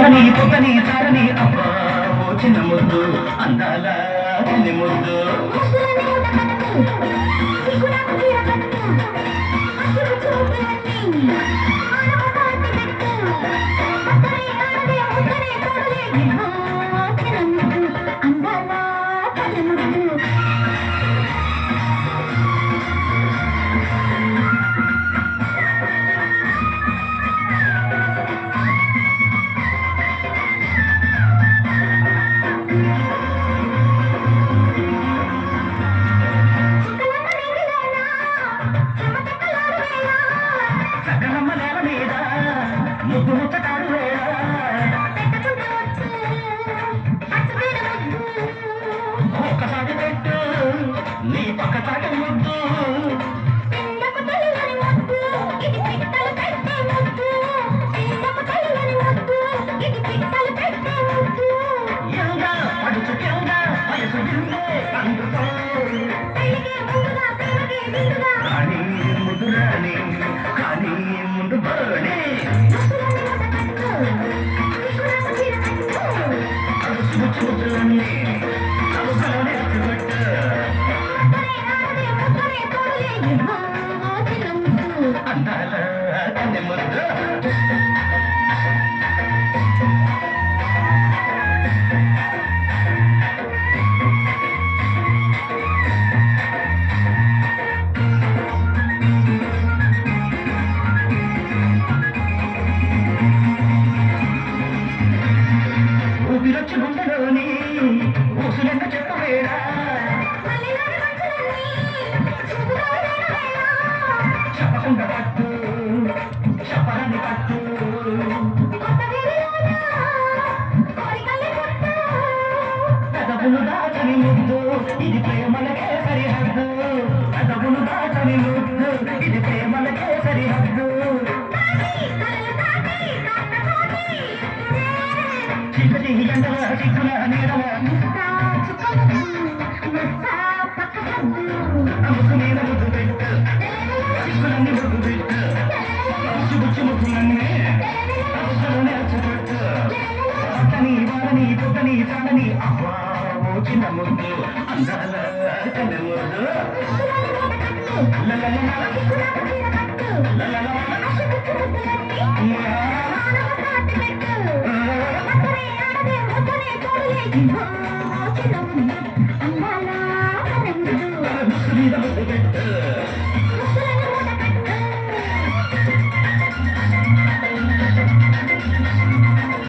వాడని పొద్దని తారని అబ్బా ఓ చిన్న ముద్దు అందాల చిన్ని ముద్దు ముద్దు ముచ్చటాడు వేళ ఒక్కసారి పెట్టు నీ పక్క చాట ముద్దు పడుచు వయసు అందుకో కానీ ముందు రాని కానీ ముందు బోని చూచులన్నీ అలుసలోనే పెట్టు అందాల కన్నె ముద్దు ఊపిరొచ్చి గుండెలోని ఊసులెంత చెప్పవేడా చెప్పకుండా పట్టు చెప్పరాని పట్టు పెదవులు దాచని ముద్దు ఇది ప్రేమలకే సరిహద్దు పెదవులు దాచని ముద్దు ఇది ప్రేమలకే సరిహద్దు చీకటి ఎండల చిక్కుల నీడల అమ్ముకు మీద ముద్దు పెట్టు చిక్కులన్నీ ముద్దు పెట్టు బుచ్చి ముక్కులన్నీ అసలునే అచ్చపెట్టు అత్తని వాడని పొద్దని తాడని అబ్బా ఓ చిన్న ముద్దు అందాల కన్నె ముద్దు లలలల